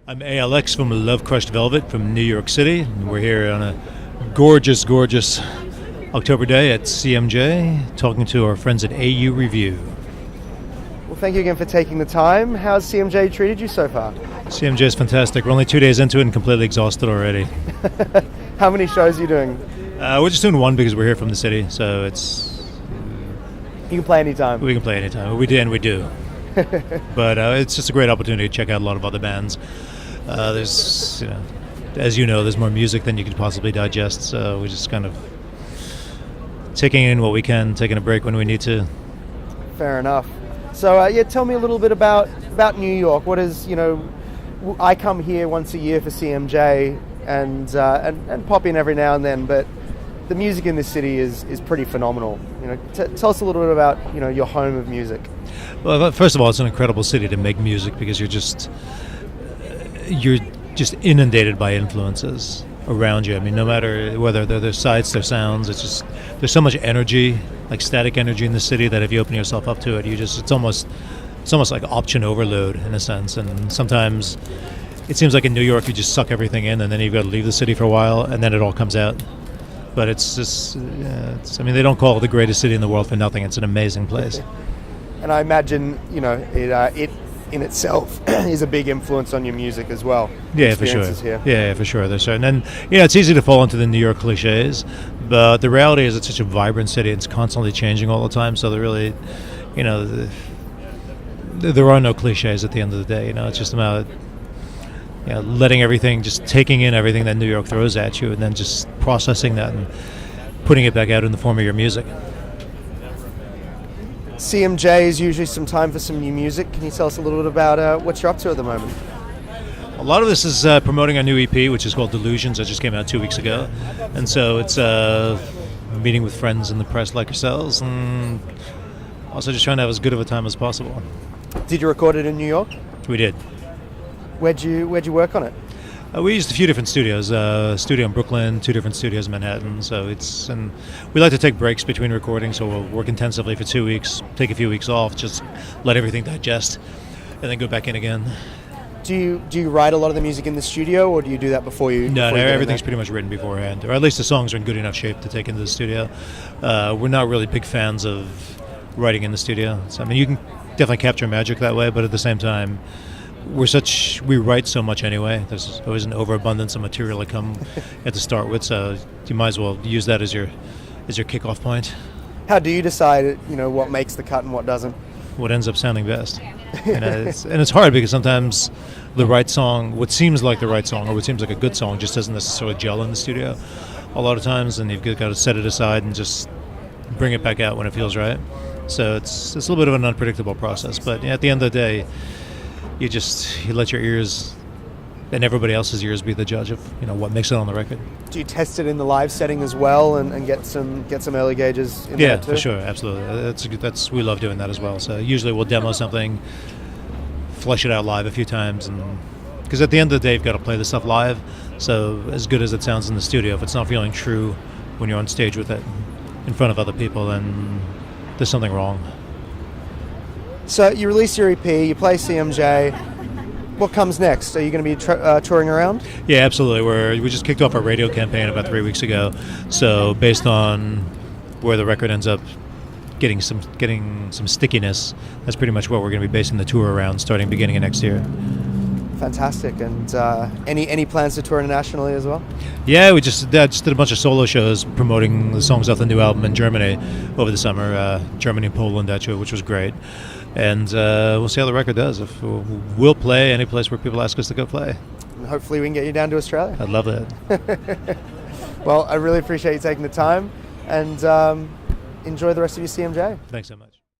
I'm A.L.X. from Love Crushed Velvet from New York City. And we're here on a gorgeous, gorgeous October day at CMJ talking to our friends at AU Review. Well, thank you again for taking the time. How's CMJ treated you so far? CMJ is fantastic. We're only 2 days into it and completely exhausted already. How many shows are you doing? We're just doing one because we're here from the city, so You can play anytime. we can play anytime. We do. But it's just a great opportunity to check out a lot of other bands. There's, as you know, there's more music than you could possibly digest, so we're just kind of taking in what we can, taking a break when we need to. Fair enough. So, tell me a little bit about New York. What is, I come here once a year for CMJ and pop in every now and then, but the music in this city is pretty phenomenal. Tell us a little bit about, your home of music. Well, first of all, it's an incredible city to make music because you're just inundated by influences around you. I mean, no matter whether they're sights, their sounds, there's so much energy, like static energy in the city, that if you open yourself up to it, it's almost like option overload in a sense. And sometimes it seems like in New York you just suck everything in, and then you've got to leave the city for a while, and then it all comes out. But it's just, they don't call it the greatest city in the world for nothing. It's an amazing place. And I imagine, it in itself is a big influence on your music as well. Yeah, for sure. Here. Yeah, for sure. There's certain, and it's easy to fall into the New York cliches, but the reality is it's such a vibrant city. It's constantly changing all the time. So there really, there are no cliches at the end of the day. It's just about letting everything, just taking in everything that New York throws at you, and then just processing that and putting it back out in the form of your music. CMJ is usually some time for some new music. Can you tell us a little bit about what you're up to at the moment? A lot of this is promoting our new EP, which is called Delusions. That just came out 2 weeks ago. And so it's meeting with friends in the press like yourselves, and also just trying to have as good of a time as possible. Did you record it in New York? We did. Where'd you work on it? We used a few different studios. A studio in Brooklyn, 2 different studios in Manhattan. And we like to take breaks between recordings, so we'll work intensively for 2 weeks, take a few weeks off, just let everything digest, and then go back in again. Do you write a lot of the music in the studio, or do you do that before you? No, everything's pretty much written beforehand, or at least the songs are in good enough shape to take into the studio. We're not really big fans of writing in the studio. So, you can definitely capture magic that way, but at the same time, we write so much anyway. There's always an overabundance of material to come at to start with, so you might as well use that as your kickoff point. How do you decide, what makes the cut and what doesn't? What ends up sounding best. And it's hard because sometimes the right song, what seems like the right song or what seems like a good song, just doesn't necessarily gel in the studio a lot of times, and you've got to set it aside and just bring it back out when it feels right. So it's a little bit of an unpredictable process, but at the end of the day, you let your ears and everybody else's ears be the judge of what makes it on the record. Do you test it in the live setting as well and get some early gauges in there too? For sure, absolutely. We love doing that as well. So usually we'll demo something, flesh it out live a few times, and because at the end of the day you've got to play the stuff live. So as good as it sounds in the studio, if it's not feeling true when you're on stage with it in front of other people, then there's something wrong. So you release your EP, you play CMJ. What comes next? Are you going to be touring around? Yeah, absolutely. We just kicked off our radio campaign about 3 weeks ago. So based on where the record ends up getting some stickiness, that's pretty much what we're going to be basing the tour around, starting beginning of next year. Fantastic. And any plans to tour internationally as well? Yeah, we just did a bunch of solo shows promoting the songs off the new album in Germany over the summer, Germany and Poland actually, which was great. And we'll see how the record does. If we'll play any place where people ask us to go play. And hopefully we can get you down to Australia. I'd love that. Well, I really appreciate you taking the time, and enjoy the rest of your CMJ. Thanks so much.